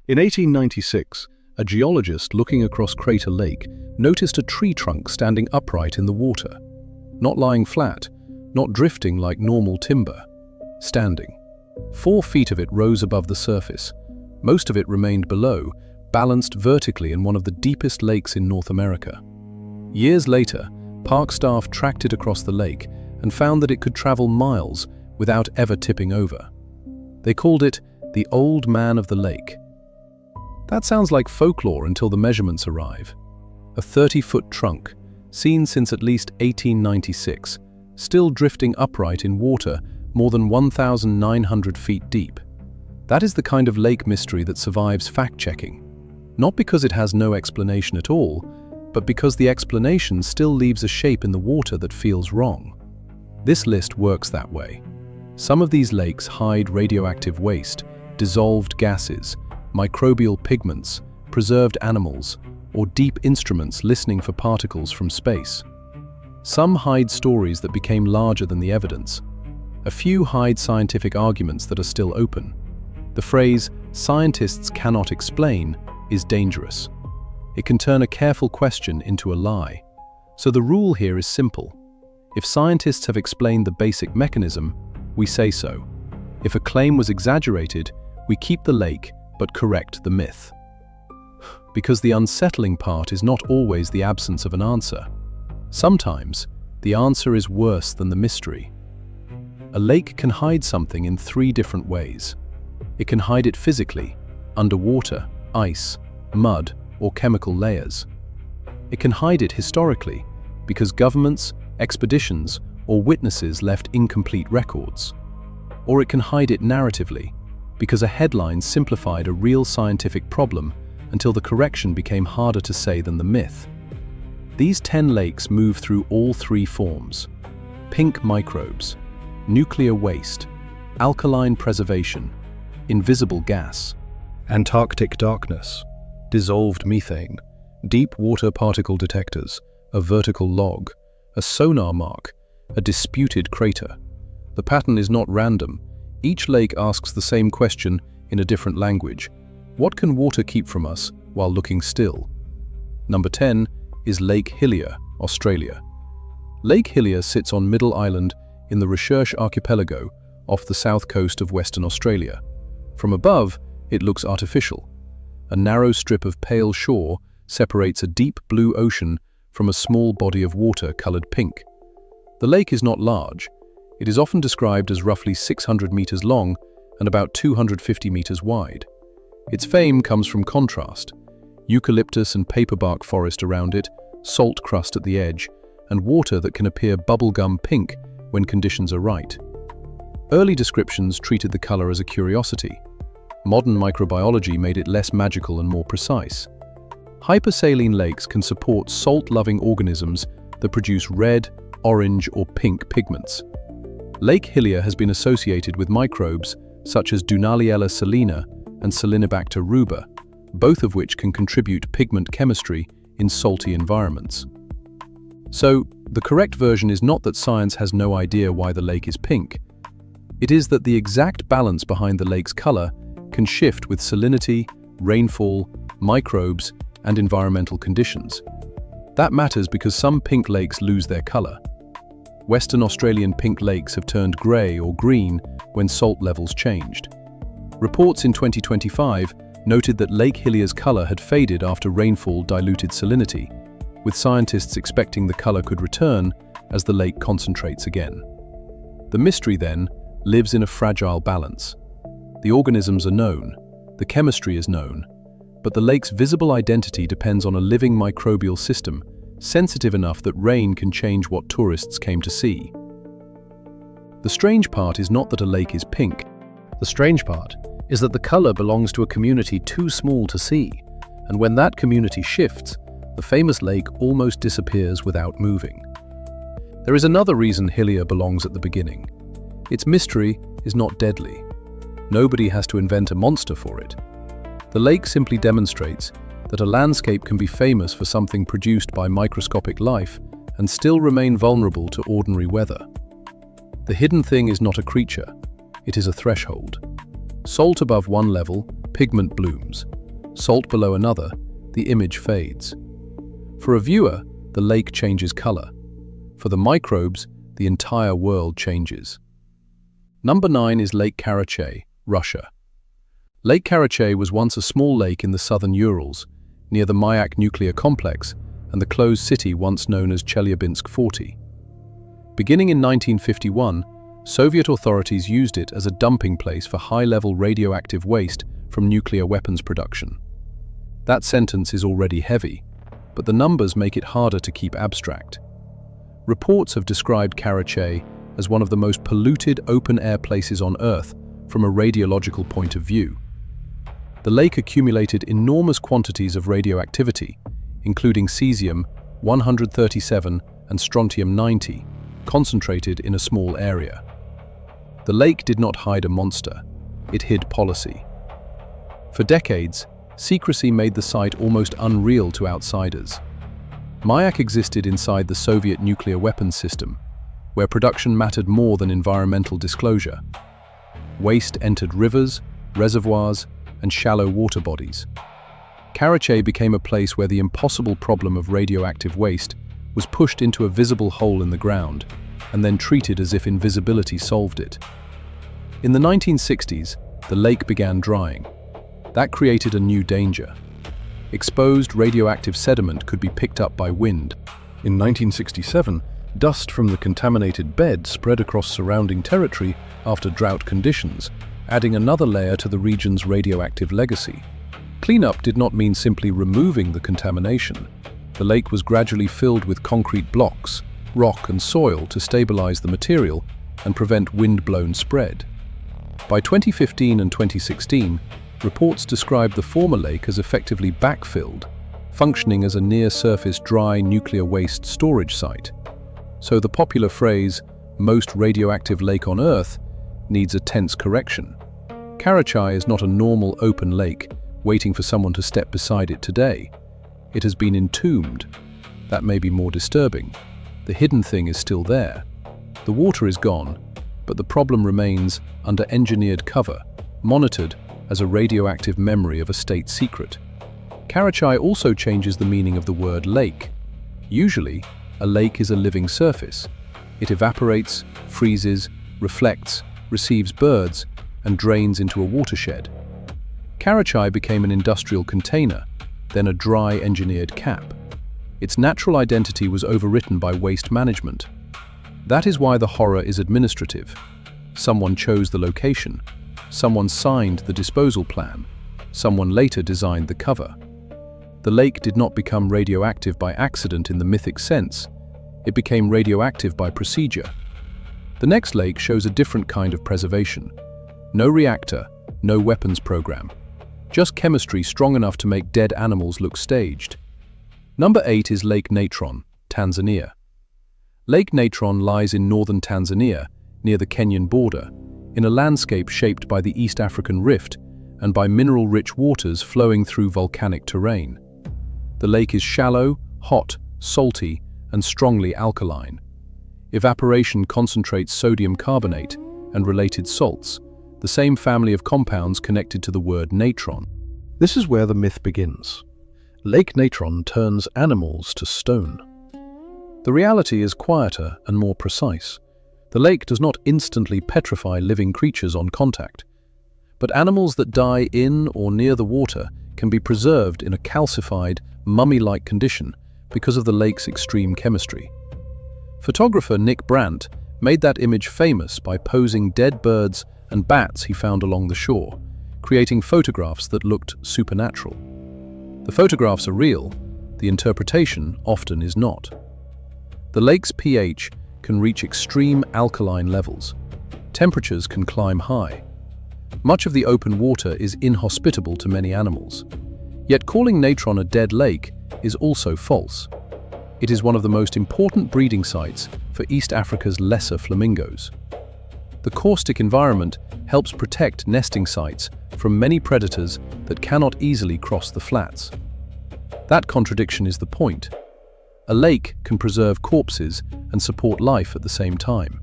In 1896, a geologist looking across Crater Lake noticed a tree trunk standing upright in the water. Not lying flat, not drifting like normal timber. Standing. 4 feet of it rose above the surface. Most of it remained below, balanced vertically in one of the deepest lakes in North America. Years later, park staff tracked it across the lake and found that it could travel miles without ever tipping over. They called it the Old Man of the Lake. That sounds like folklore until the measurements arrive. A 30-foot trunk, seen since at least 1896, still drifting upright in water more than 1,900 feet deep. That is the kind of lake mystery that survives fact-checking. Not because it has no explanation at all, but because the explanation still leaves a shape in the water that feels wrong. This list works that way. Some of these lakes hide radioactive waste, dissolved gases, microbial pigments, preserved animals, or deep instruments listening for particles from space. Some hide stories that became larger than the evidence. A few hide scientific arguments that are still open. The phrase, "scientists cannot explain," is dangerous. It can turn a careful question into a lie. So the rule here is simple. If scientists have explained the basic mechanism, we say so. If a claim was exaggerated, we keep the lake but correct the myth. Because the unsettling part is not always the absence of an answer. Sometimes, the answer is worse than the mystery. A lake can hide something in 3 different ways. It can hide it physically, underwater, ice, mud, or chemical layers. It can hide it historically, because governments, expeditions, or witnesses left incomplete records. Or it can hide it narratively, because a headline simplified a real scientific problem until the correction became harder to say than the myth. These 10 lakes move through all 3 forms: pink microbes, nuclear waste, alkaline preservation, invisible gas, Antarctic darkness, dissolved methane, deep water particle detectors, a vertical log, a sonar mark, a disputed crater. The pattern is not random. Each lake asks the same question in a different language. What can water keep from us while looking still? Number 10 is Lake Hillier, Australia. Lake Hillier sits on Middle Island in the Recherche Archipelago off the south coast of Western Australia. From above, it looks artificial. A narrow strip of pale shore separates a deep blue ocean from a small body of water colored pink. The lake is not large. It is often described as roughly 600 meters long and about 250 meters wide. Its fame comes from contrast: eucalyptus and paperbark forest around it, salt crust at the edge, and water that can appear bubblegum pink when conditions are right. Early descriptions treated the color as a curiosity. Modern microbiology made it less magical and more precise. Hypersaline lakes can support salt-loving organisms that produce red, orange, or pink pigments. Lake Hillier has been associated with microbes such as Dunaliella salina and Salinibacter ruber, both of which can contribute pigment chemistry in salty environments. So, the correct version is not that science has no idea why the lake is pink. It is that the exact balance behind the lake's color can shift with salinity, rainfall, microbes, and environmental conditions. That matters because some pink lakes lose their color. Western Australian pink lakes have turned grey or green when salt levels changed. Reports in 2025 noted that Lake Hillier's color had faded after rainfall diluted salinity, with scientists expecting the color could return as the lake concentrates again. The mystery, then, lives in a fragile balance. The organisms are known, the chemistry is known, but the lake's visible identity depends on a living microbial system, sensitive enough that rain can change what tourists came to see. The strange part is not that a lake is pink. The strange part is that the color belongs to a community too small to see, and when that community shifts, the famous lake almost disappears without moving. There is another reason Hillier belongs at the beginning. Its mystery is not deadly. Nobody has to invent a monster for it. The lake simply demonstrates that a landscape can be famous for something produced by microscopic life and still remain vulnerable to ordinary weather. The hidden thing is not a creature, it is a threshold. Salt above one level pigment blooms. Salt below another, the image fades. For a viewer, the lake changes color. For the microbes, the entire world changes. Number 9 is Lake Karachay, Russia. Lake Karachay was once a small lake in the southern Urals, near the Mayak nuclear complex and the closed city once known as Chelyabinsk 40. Beginning in 1951, Soviet authorities used it as a dumping place for high-level radioactive waste from nuclear weapons production. That sentence is already heavy, but the numbers make it harder to keep abstract. Reports have described Karachay as one of the most polluted open-air places on Earth from a radiological point of view. The lake accumulated enormous quantities of radioactivity, including cesium-137 and strontium-90, concentrated in a small area. The lake did not hide a monster, it hid policy. For decades, secrecy made the site almost unreal to outsiders. Mayak existed inside the Soviet nuclear weapons system, where production mattered more than environmental disclosure. Waste entered rivers, reservoirs, and shallow water bodies. Karachay became a place where the impossible problem of radioactive waste was pushed into a visible hole in the ground, and then treated as if invisibility solved it. In the 1960s, the lake began drying. That created a new danger. Exposed radioactive sediment could be picked up by wind. In 1967, dust from the contaminated bed spread across surrounding territory after drought conditions, adding another layer to the region's radioactive legacy. Cleanup did not mean simply removing the contamination. The lake was gradually filled with concrete blocks, rock and soil to stabilize the material and prevent wind-blown spread. By 2015 and 2016, reports described the former lake as effectively backfilled, functioning as a near-surface dry nuclear waste storage site. So the popular phrase, "most radioactive lake on Earth," needs a tense correction. Karachay is not a normal open lake waiting for someone to step beside it today. It has been entombed. That may be more disturbing. The hidden thing is still there. The water is gone, but the problem remains under engineered cover, monitored as a radioactive memory of a state secret. Karachay also changes the meaning of the word lake. Usually, a lake is a living surface. It evaporates, freezes, reflects, receives birds, and drains into a watershed. Karachay became an industrial container, then a dry engineered cap. Its natural identity was overwritten by waste management. That is why the horror is administrative. Someone chose the location. Someone signed the disposal plan. Someone later designed the cover. The lake did not become radioactive by accident in the mythic sense. It became radioactive by procedure. The next lake shows a different kind of preservation. No reactor, no weapons program. Just chemistry strong enough to make dead animals look staged. Number 8 is Lake Natron, Tanzania. Lake Natron lies in northern Tanzania, near the Kenyan border, in a landscape shaped by the East African Rift and by mineral-rich waters flowing through volcanic terrain. The lake is shallow, hot, salty, and strongly alkaline. Evaporation concentrates sodium carbonate and related salts, the same family of compounds connected to the word natron. This is where the myth begins. Lake Natron turns animals to stone. The reality is quieter and more precise. The lake does not instantly petrify living creatures on contact, but animals that die in or near the water can be preserved in a calcified, mummy-like condition because of the lake's extreme chemistry. Photographer Nick Brandt made that image famous by posing dead birds and bats he found along the shore, creating photographs that looked supernatural. The photographs are real, the interpretation often is not. The lake's pH can reach extreme alkaline levels. Temperatures can climb high. Much of the open water is inhospitable to many animals. Yet calling Natron a dead lake is also false. It is one of the most important breeding sites for East Africa's lesser flamingos. The caustic environment helps protect nesting sites from many predators that cannot easily cross the flats. That contradiction is the point. A lake can preserve corpses and support life at the same time.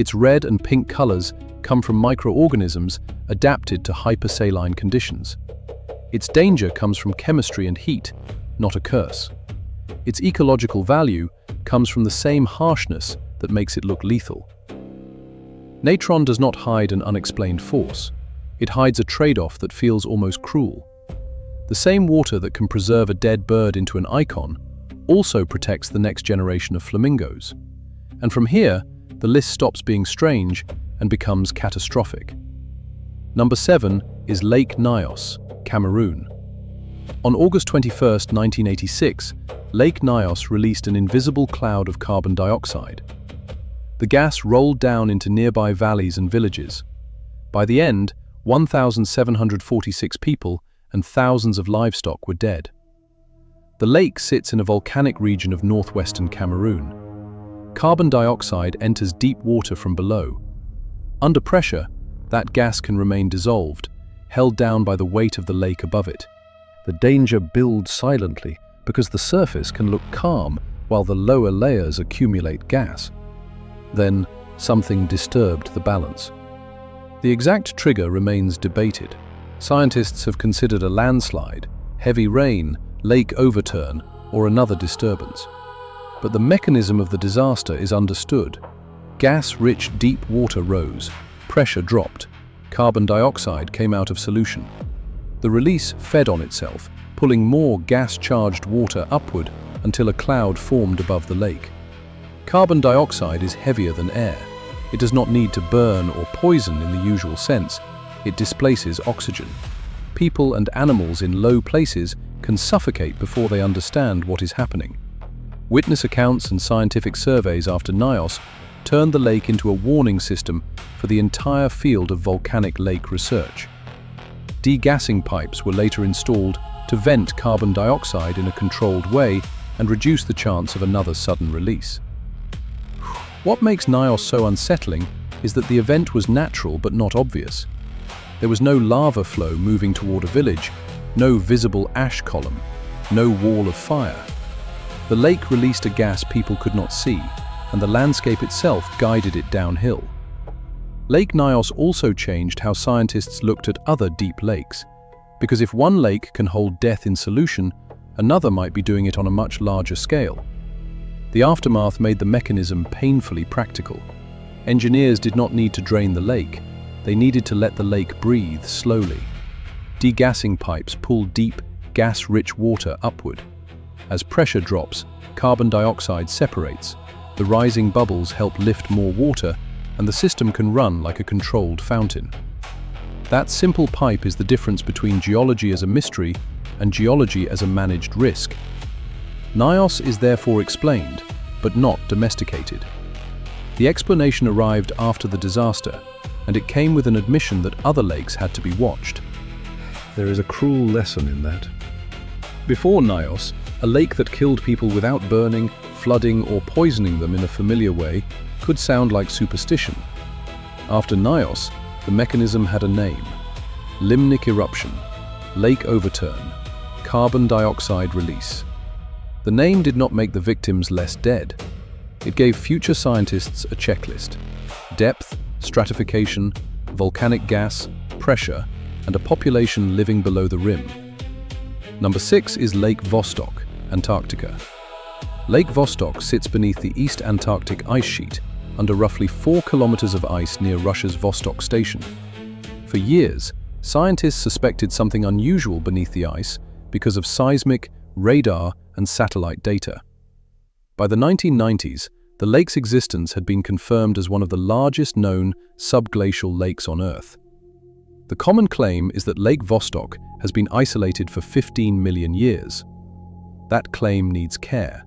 Its red and pink colors come from microorganisms adapted to hypersaline conditions. Its danger comes from chemistry and heat, not a curse. Its ecological value comes from the same harshness that makes it look lethal. Natron does not hide an unexplained force. It hides a trade-off that feels almost cruel. The same water that can preserve a dead bird into an icon also protects the next generation of flamingos. And from here, the list stops being strange and becomes catastrophic. Number 7 is Lake Nyos, Cameroon. On August 21, 1986, Lake Nyos released an invisible cloud of carbon dioxide. The gas rolled down into nearby valleys and villages. By the end, 1,746 people and thousands of livestock were dead. The lake sits in a volcanic region of northwestern Cameroon. Carbon dioxide enters deep water from below. Under pressure, that gas can remain dissolved, held down by the weight of the lake above it. The danger builds silently because the surface can look calm while the lower layers accumulate gas. Then, something disturbed the balance. The exact trigger remains debated. Scientists have considered a landslide, heavy rain, lake overturn, or another disturbance. But the mechanism of the disaster is understood. Gas-rich deep water rose, pressure dropped, carbon dioxide came out of solution. The release fed on itself, pulling more gas-charged water upward until a cloud formed above the lake. Carbon dioxide is heavier than air. It does not need to burn or poison in the usual sense. It displaces oxygen. People and animals in low places can suffocate before they understand what is happening. Witness accounts and scientific surveys after Nyos turned the lake into a warning system for the entire field of volcanic lake research. Degassing pipes were later installed to vent carbon dioxide in a controlled way and reduce the chance of another sudden release. What makes Nyos so unsettling is that the event was natural but not obvious. There was no lava flow moving toward a village, no visible ash column, no wall of fire. The lake released a gas people could not see, and the landscape itself guided it downhill. Lake Nyos also changed how scientists looked at other deep lakes, because if one lake can hold death in solution, another might be doing it on a much larger scale. The aftermath made the mechanism painfully practical. Engineers did not need to drain the lake. They needed to let the lake breathe slowly. Degassing pipes pull deep, gas-rich water upward. As pressure drops, carbon dioxide separates. The rising bubbles help lift more water, and the system can run like a controlled fountain. That simple pipe is the difference between geology as a mystery and geology as a managed risk. Nyos is therefore explained, but not domesticated. The explanation arrived after the disaster, and it came with an admission that other lakes had to be watched. There is a cruel lesson in that. Before Nyos, a lake that killed people without burning, flooding, or poisoning them in a familiar way could sound like superstition. After Nyos, the mechanism had a name: limnic eruption, lake overturn, carbon dioxide release. The name did not make the victims less dead. It gave future scientists a checklist: depth, stratification, volcanic gas, pressure, and a population living below the rim. Number 6 is Lake Vostok, Antarctica. Lake Vostok sits beneath the East Antarctic ice sheet, under roughly 4 kilometers of ice near Russia's Vostok station. For years, scientists suspected something unusual beneath the ice because of seismic, radar, and satellite data. By the 1990s, the lake's existence had been confirmed as one of the largest known subglacial lakes on Earth. The common claim is that Lake Vostok has been isolated for 15 million years. That claim needs care.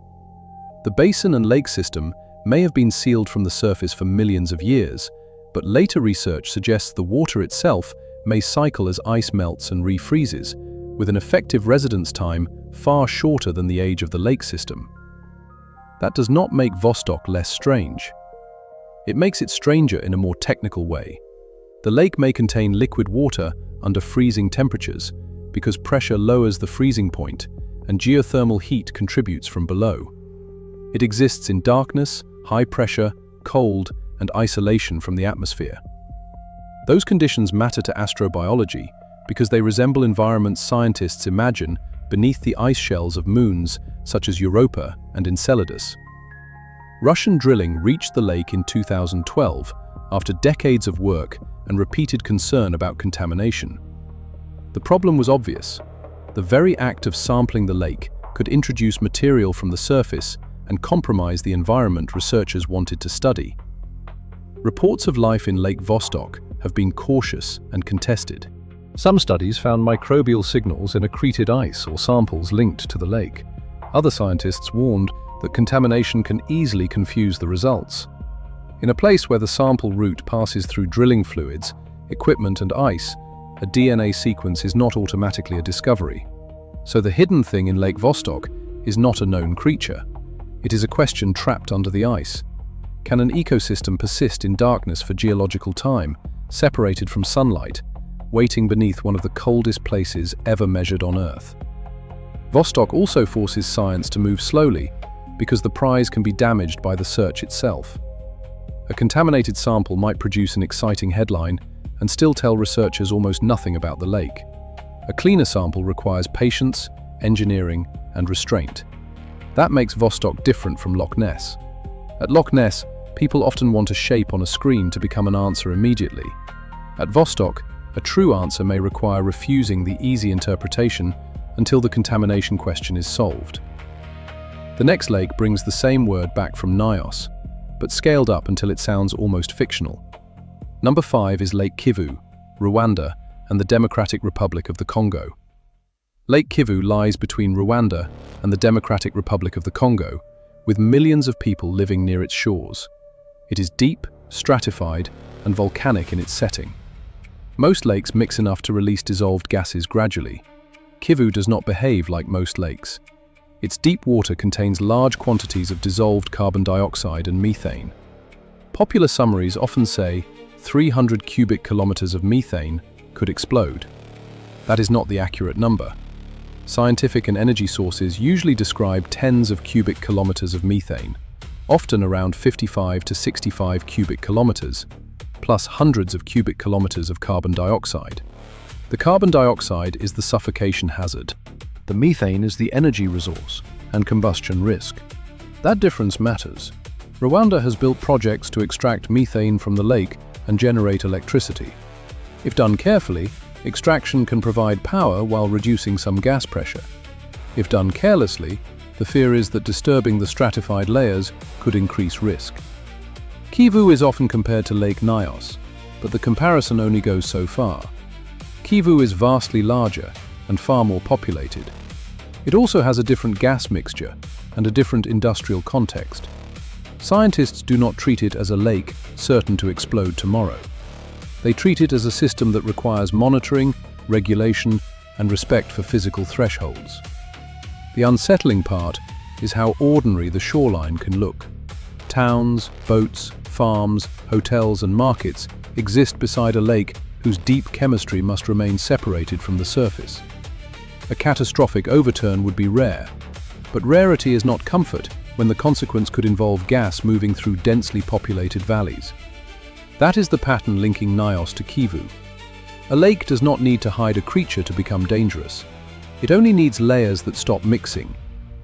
The basin and lake system may have been sealed from the surface for millions of years, but later research suggests the water itself may cycle as ice melts and refreezes, with an effective residence time far shorter than the age of the lake system. That does not make Vostok less strange. It makes it stranger in a more technical way. The lake may contain liquid water under freezing temperatures because pressure lowers the freezing point and geothermal heat contributes from below. It exists in darkness, high pressure, cold, and isolation from the atmosphere. Those conditions matter to astrobiology because they resemble environments scientists imagine beneath the ice shells of moons such as Europa and Enceladus. Russian drilling reached the lake in 2012 after decades of work and repeated concern about contamination. The problem was obvious. The very act of sampling the lake could introduce material from the surface and compromise the environment researchers wanted to study. Reports of life in Lake Vostok have been cautious and contested. Some studies found microbial signals in accreted ice or samples linked to the lake. Other scientists warned that contamination can easily confuse the results. In a place where the sample route passes through drilling fluids, equipment and ice, a DNA sequence is not automatically a discovery. So the hidden thing in Lake Vostok is not a known creature. It is a question trapped under the ice. Can an ecosystem persist in darkness for geological time, separated from sunlight, waiting beneath one of the coldest places ever measured on Earth? Vostok also forces science to move slowly because the prize can be damaged by the search itself. A contaminated sample might produce an exciting headline and still tell researchers almost nothing about the lake. A cleaner sample requires patience, engineering, and restraint. That makes Vostok different from Loch Ness. At Loch Ness, people often want a shape on a screen to become an answer immediately. At Vostok, a true answer may require refusing the easy interpretation until the contamination question is solved. The next lake brings the same word back from Nyos, but scaled up until it sounds almost fictional. Number 5 is Lake Kivu, Rwanda, and the Democratic Republic of the Congo. Lake Kivu lies between Rwanda and the Democratic Republic of the Congo, with millions of people living near its shores. It is deep, stratified, and volcanic in its setting. Most lakes mix enough to release dissolved gases gradually. Kivu does not behave like most lakes. Its deep water contains large quantities of dissolved carbon dioxide and methane. Popular summaries often say 300 cubic kilometers of methane could explode. That is not the accurate number. Scientific and energy sources usually describe tens of cubic kilometers of methane, often around 55 to 65 cubic kilometers, plus hundreds of cubic kilometers of carbon dioxide. The carbon dioxide is the suffocation hazard. The methane is the energy resource and combustion risk. That difference matters. Rwanda has built projects to extract methane from the lake and generate electricity. If done carefully, extraction can provide power while reducing some gas pressure. If done carelessly, the fear is that disturbing the stratified layers could increase risk. Kivu is often compared to Lake Nyos, but the comparison only goes so far. Kivu is vastly larger and far more populated. It also has a different gas mixture and a different industrial context. Scientists do not treat it as a lake certain to explode tomorrow. They treat it as a system that requires monitoring, regulation, and respect for physical thresholds. The unsettling part is how ordinary the shoreline can look. Towns, boats, farms, hotels, and markets exist beside a lake whose deep chemistry must remain separated from the surface. A catastrophic overturn would be rare, but rarity is not comfort when the consequence could involve gas moving through densely populated valleys. That is the pattern linking Nyos to Kivu. A lake does not need to hide a creature to become dangerous. It only needs layers that stop mixing,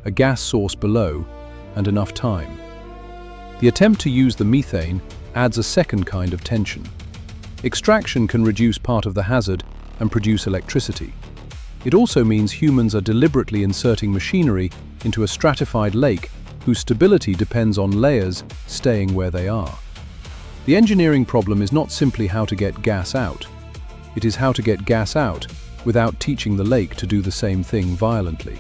a gas source below, and enough time. The attempt to use the methane adds a second kind of tension. Extraction can reduce part of the hazard and produce electricity. It also means humans are deliberately inserting machinery into a stratified lake whose stability depends on layers staying where they are. The engineering problem is not simply how to get gas out. It is how to get gas out without teaching the lake to do the same thing violently.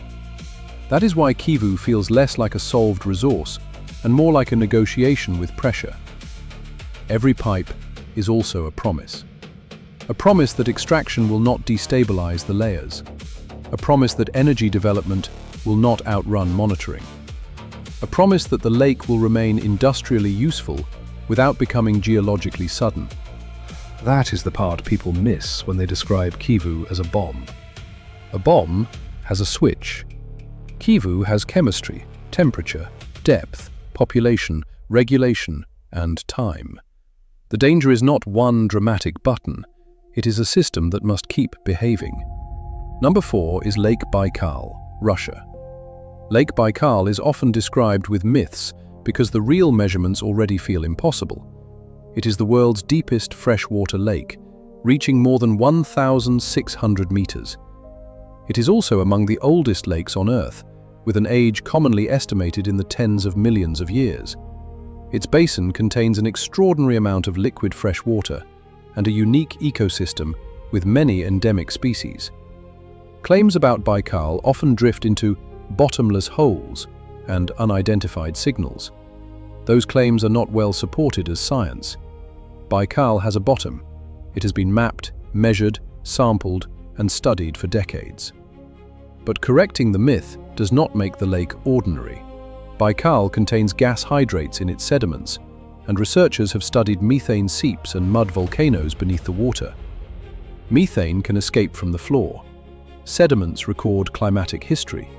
That is why Kivu feels less like a solved resource and more like a negotiation with pressure. Every pipe is also a promise. A promise that extraction will not destabilize the layers. A promise that energy development will not outrun monitoring. A promise that the lake will remain industrially useful without becoming geologically sudden. That is the part people miss when they describe Kivu as a bomb. A bomb has a switch. Kivu has chemistry, temperature, depth, population, regulation, and time. The danger is not one dramatic button, it is a system that must keep behaving. Number 4 is Lake Baikal, Russia. Lake Baikal is often described with myths because the real measurements already feel impossible. It is the world's deepest freshwater lake, reaching more than 1,600 meters. It is also among the oldest lakes on Earth, with an age commonly estimated in the tens of millions of years. Its basin contains an extraordinary amount of liquid fresh water and a unique ecosystem with many endemic species. Claims about Baikal often drift into bottomless holes and unidentified signals. Those claims are not well supported as science. Baikal has a bottom. It has been mapped, measured, sampled, and studied for decades. But correcting the myth does not make the lake ordinary. Baikal contains gas hydrates in its sediments, and researchers have studied methane seeps and mud volcanoes beneath the water. Methane can escape from the floor. Sediments record climatic history.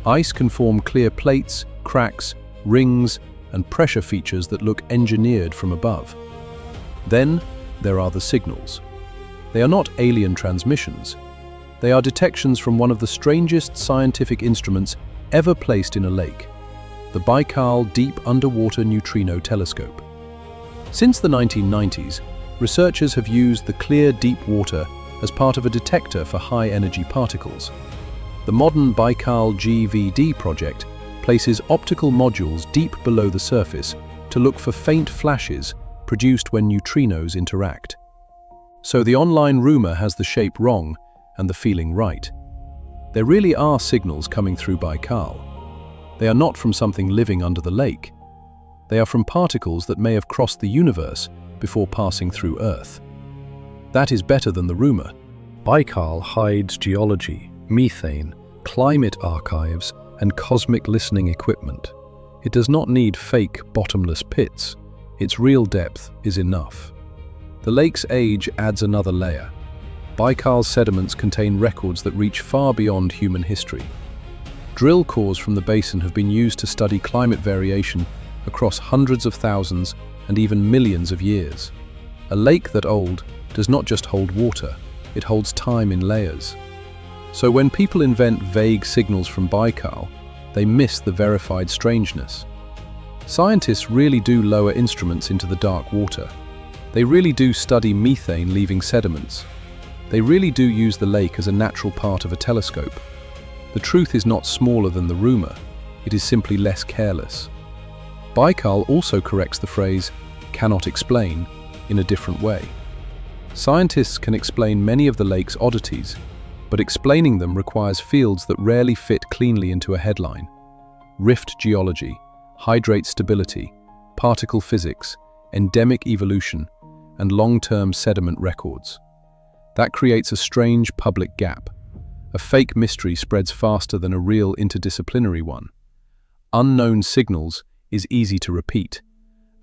Ice can form clear plates, cracks, rings, and pressure features that look engineered from above. Then there are the signals. They are not alien transmissions. They are detections from one of the strangest scientific instruments ever placed in a lake, the Baikal Deep Underwater Neutrino Telescope. Since the 1990s, researchers have used the clear deep water as part of a detector for high-energy particles. The modern Baikal GVD project places optical modules deep below the surface to look for faint flashes produced when neutrinos interact. So the online rumor has the shape wrong and the feeling right. There really are signals coming through Baikal. They are not from something living under the lake. They are from particles that may have crossed the universe before passing through Earth. That is better than the rumor. Baikal hides geology, methane, climate archives, and cosmic listening equipment. It does not need fake bottomless pits. Its real depth is enough. The lake's age adds another layer. Baikal's sediments contain records that reach far beyond human history. Drill cores from the basin have been used to study climate variation across hundreds of thousands and even millions of years. A lake that old does not just hold water, it holds time in layers. So when people invent vague signals from Baikal, they miss the verified strangeness. Scientists really do lower instruments into the dark water. They really do study methane leaving sediments. They really do use the lake as a natural part of a telescope. The truth is not smaller than the rumor, it is simply less careless. Baikal also corrects the phrase, "cannot explain," in a different way. Scientists can explain many of the lake's oddities, but explaining them requires fields that rarely fit cleanly into a headline. Rift geology, hydrate stability, particle physics, endemic evolution, and long-term sediment records. That creates a strange public gap. A fake mystery spreads faster than a real interdisciplinary one. Unknown signals is easy to repeat.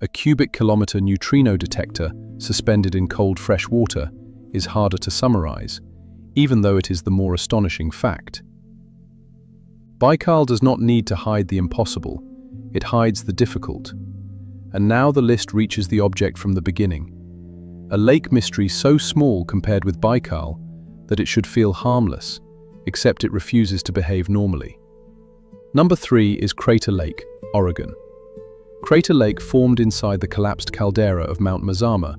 A cubic kilometer neutrino detector suspended in cold fresh water is harder to summarize, even though it is the more astonishing fact. Baikal does not need to hide the impossible, it hides the difficult. And now the list reaches the object from the beginning. A lake mystery so small compared with Baikal that it should feel harmless, except it refuses to behave normally. Number 3 is Crater Lake, Oregon. Crater Lake formed inside the collapsed caldera of Mount Mazama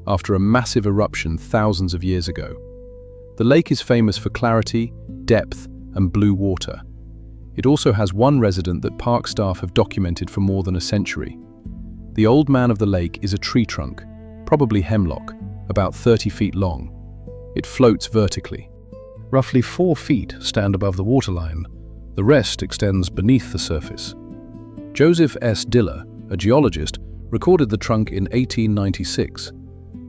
after a massive eruption thousands of years ago. The lake is famous for clarity, depth, and blue water. It also has one resident that park staff have documented for more than a century. The old man of the lake is a tree trunk, probably hemlock, about 30 feet long. It floats vertically. Roughly 4 feet stand above the waterline. The rest extends beneath the surface. Joseph S. Diller, a geologist, recorded the trunk in 1896.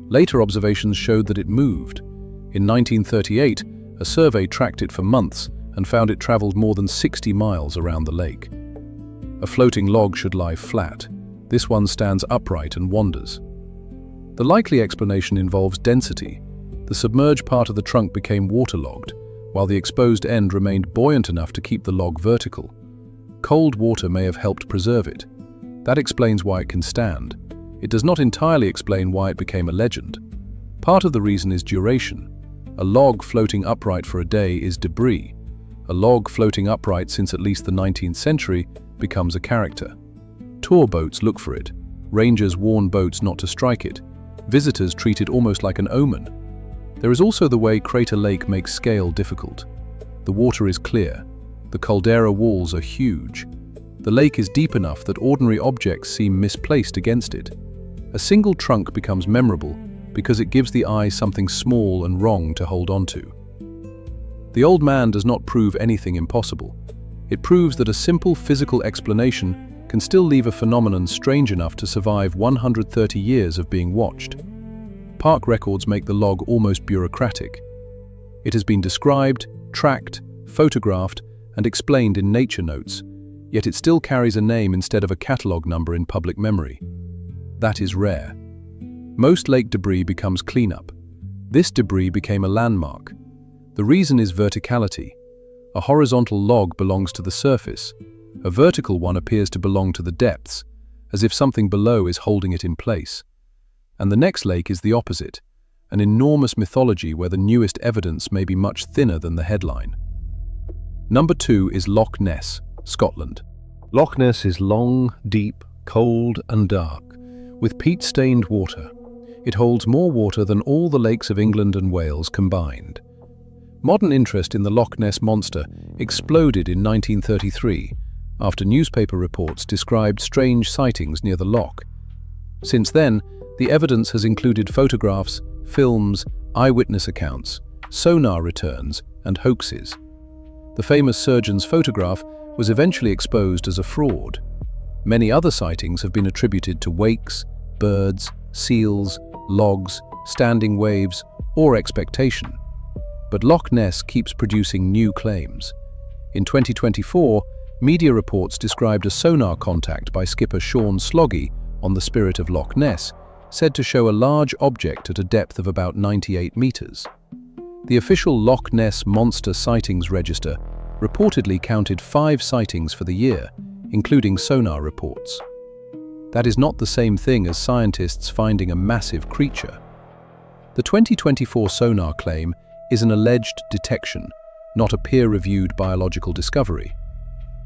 Later observations showed that it moved. In 1938, a survey tracked it for months and found it traveled more than 60 miles around the lake. A floating log should lie flat. This one stands upright and wanders. The likely explanation involves density. The submerged part of the trunk became waterlogged, while the exposed end remained buoyant enough to keep the log vertical. Cold water may have helped preserve it. That explains why it can stand. It does not entirely explain why it became a legend. Part of the reason is duration. A log floating upright for a day is debris. A log floating upright since at least the 19th century becomes a character. Tour boats look for it. Rangers warn boats not to strike it. Visitors treat it almost like an omen. There is also the way Crater Lake makes scale difficult. The water is clear. The caldera walls are huge. The lake is deep enough that ordinary objects seem misplaced against it. A single trunk becomes memorable because it gives the eye something small and wrong to hold onto. The old man does not prove anything impossible. It proves that a simple physical explanation can still leave a phenomenon strange enough to survive 130 years of being watched. Park records make the log almost bureaucratic. It has been described, tracked, photographed, and explained in nature notes, yet it still carries a name instead of a catalogue number in public memory. That is rare. Most lake debris becomes cleanup. This debris became a landmark. The reason is verticality. A horizontal log belongs to the surface. A vertical one appears to belong to the depths, as if something below is holding it in place. And the next lake is the opposite, an enormous mythology where the newest evidence may be much thinner than the headline. Number 2 is Loch Ness, Scotland. Loch Ness is long, deep, cold and dark, with peat-stained water. It holds more water than all the lakes of England and Wales combined. Modern interest in the Loch Ness monster exploded in 1933 after newspaper reports described strange sightings near the loch. Since then, the evidence has included photographs, films, eyewitness accounts, sonar returns, and hoaxes. The famous surgeon's photograph was eventually exposed as a fraud. Many other sightings have been attributed to wakes, birds, seals, logs, standing waves, or expectation. But Loch Ness keeps producing new claims. In 2024, media reports described a sonar contact by skipper Sean Sloggy on the Spirit of Loch Ness, said to show a large object at a depth of about 98 meters. The official Loch Ness Monster Sightings Register reportedly counted 5 sightings for the year, including sonar reports. That is not the same thing as scientists finding a massive creature. The 2024 sonar claim is an alleged detection, not a peer-reviewed biological discovery.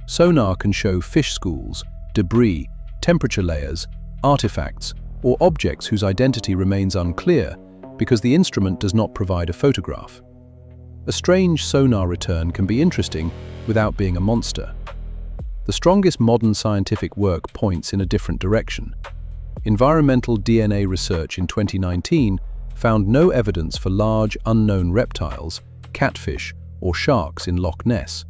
Sonar can show fish schools, debris, temperature layers, artifacts, or objects whose identity remains unclear because the instrument does not provide a photograph. A strange sonar return can be interesting without being a monster. The strongest modern scientific work points in a different direction. Environmental DNA research in 2019 found no evidence for large, unknown reptiles, catfish, or sharks in Loch Ness.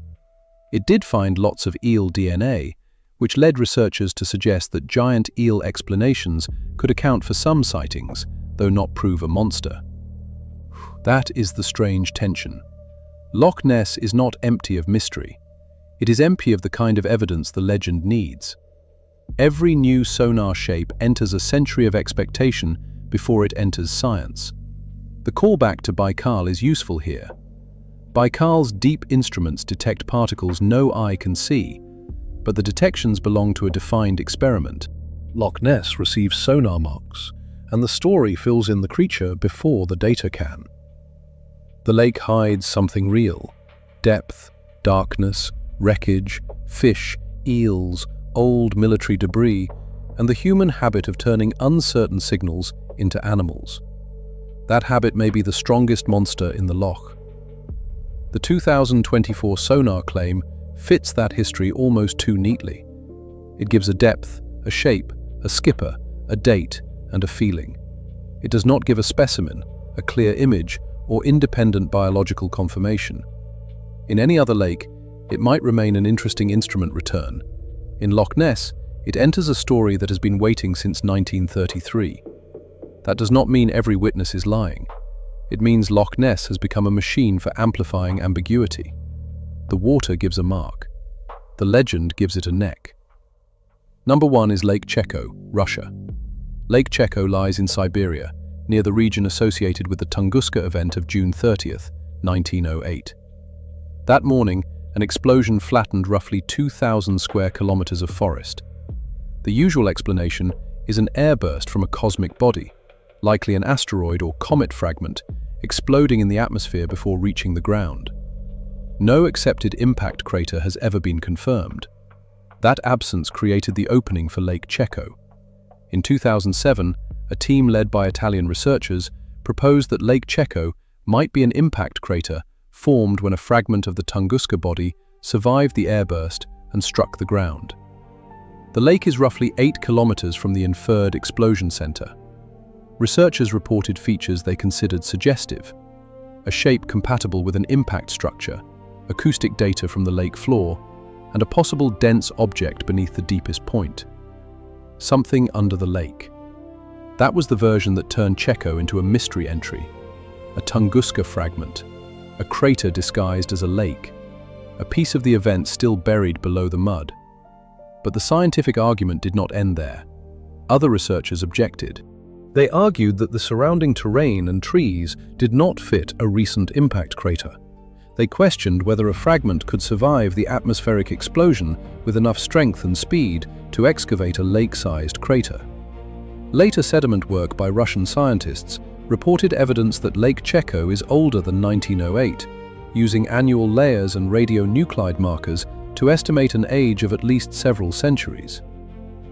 It did find lots of eel DNA, which led researchers to suggest that giant eel explanations could account for some sightings, though not prove a monster. That is the strange tension. Loch Ness is not empty of mystery. It is empty of the kind of evidence the legend needs. Every new sonar shape enters a century of expectation before it enters science. The callback to Baikal is useful here. Baikal's deep instruments detect particles no eye can see, but the detections belong to a defined experiment. Loch Ness receives sonar marks, and the story fills in the creature before the data can. The lake hides something real: depth, darkness, wreckage, fish, eels, old military debris, and the human habit of turning uncertain signals into animals. That habit may be the strongest monster in the Loch. The 2024 sonar claim fits that history almost too neatly. It gives a depth, a shape, a skipper, a date, and a feeling. It does not give a specimen, a clear image, or independent biological confirmation. In any other lake, it might remain an interesting instrument return. In Loch Ness, it enters a story that has been waiting since 1933. That does not mean every witness is lying. It means Loch Ness has become a machine for amplifying ambiguity. The water gives a mark. The legend gives it a neck. Number 1 is Lake Cheko, Russia. Lake Cheko lies in Siberia, near the region associated with the Tunguska event of June 30th, 1908. That morning, an explosion flattened roughly 2,000 square kilometers of forest. The usual explanation is an airburst from a cosmic body, likely an asteroid or comet fragment, exploding in the atmosphere before reaching the ground. No accepted impact crater has ever been confirmed. That absence created the opening for Lake Cheko. In 2007, a team led by Italian researchers proposed that Lake Cheko might be an impact crater formed when a fragment of the Tunguska body survived the airburst and struck the ground. The lake is roughly 8 kilometers from the inferred explosion center. Researchers reported features they considered suggestive: a shape compatible with an impact structure, acoustic data from the lake floor, and a possible dense object beneath the deepest point. Something under the lake. That was the version that turned Cheko into a mystery entry. A Tunguska fragment, a crater disguised as a lake, a piece of the event still buried below the mud. But the scientific argument did not end there. Other researchers objected. They argued that the surrounding terrain and trees did not fit a recent impact crater. They questioned whether a fragment could survive the atmospheric explosion with enough strength and speed to excavate a lake-sized crater. Later sediment work by Russian scientists reported evidence that Lake Cheko is older than 1908, using annual layers and radionuclide markers to estimate an age of at least several centuries.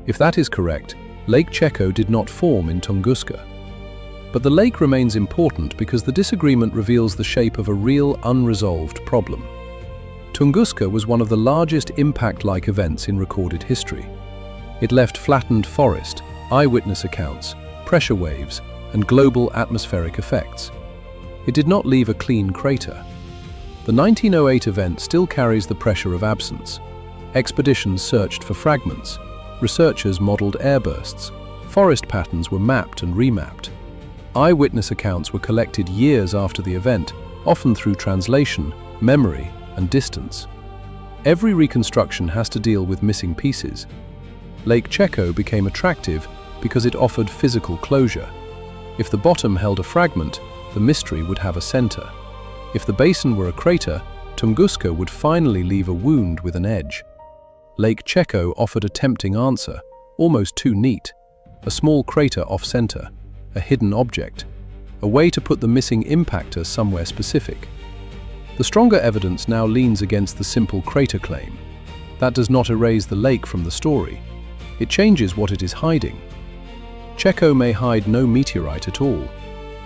If that is correct, Lake Cheko did not form in Tunguska. But the lake remains important because the disagreement reveals the shape of a real unresolved problem. Tunguska was one of the largest impact-like events in recorded history. It left flattened forest, eyewitness accounts, pressure waves, and global atmospheric effects. It did not leave a clean crater. The 1908 event still carries the pressure of absence. Expeditions searched for fragments. Researchers modeled airbursts. Forest patterns were mapped and remapped. Eyewitness accounts were collected years after the event, often through translation, memory, and distance. Every reconstruction has to deal with missing pieces. Lake Cheko became attractive because it offered physical closure. If the bottom held a fragment, the mystery would have a center. If the basin were a crater, Tunguska would finally leave a wound with an edge. Lake Cheko offered a tempting answer, almost too neat. A small crater off-center, a hidden object, a way to put the missing impactor somewhere specific. The stronger evidence now leans against the simple crater claim. That does not erase the lake from the story. It changes what it is hiding. Cheko may hide no meteorite at all.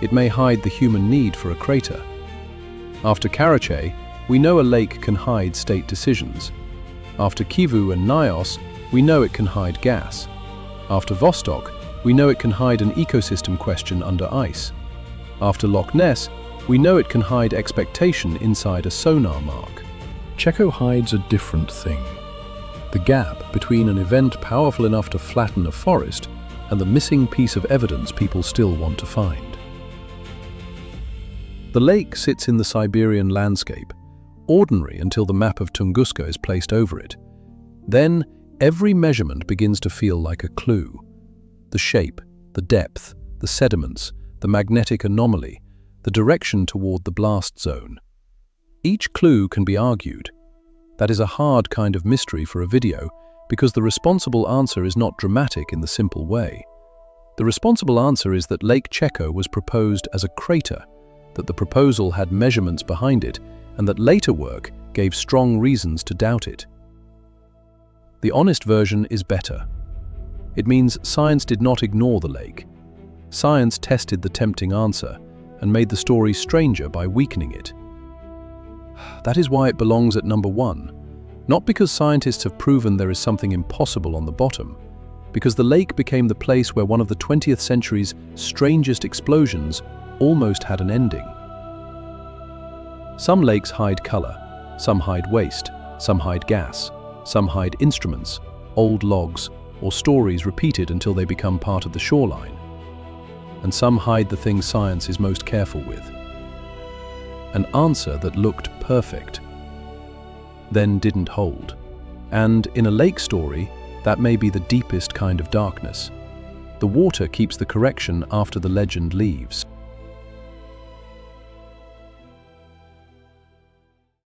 It may hide the human need for a crater. After Karachay, we know a lake can hide state decisions. After Kivu and Nyos, we know it can hide gas. After Vostok, we know it can hide an ecosystem question under ice. After Loch Ness, we know it can hide expectation inside a sonar mark. Cheko hides a different thing. The gap between an event powerful enough to flatten a forest and the missing piece of evidence people still want to find. The lake sits in the Siberian landscape, ordinary until the map of Tunguska is placed over it. Then, every measurement begins to feel like a clue. The shape, the depth, the sediments, the magnetic anomaly, the direction toward the blast zone. Each clue can be argued. That is a hard kind of mystery for a video, because the responsible answer is not dramatic in the simple way. The responsible answer is that Lake Cheko was proposed as a crater, that the proposal had measurements behind it, and that later work gave strong reasons to doubt it. The honest version is better. It means science did not ignore the lake. Science tested the tempting answer and made the story stranger by weakening it. That is why it belongs at number 1. Not because scientists have proven there is something impossible on the bottom, because the lake became the place where one of the 20th century's strangest explosions almost had an ending. Some lakes hide color, some hide waste, some hide gas, some hide instruments, old logs, or stories repeated until they become part of the shoreline. And some hide the things science is most careful with. An answer that looked perfect, then didn't hold. And in a lake story, that may be the deepest kind of darkness. The water keeps the correction after the legend leaves.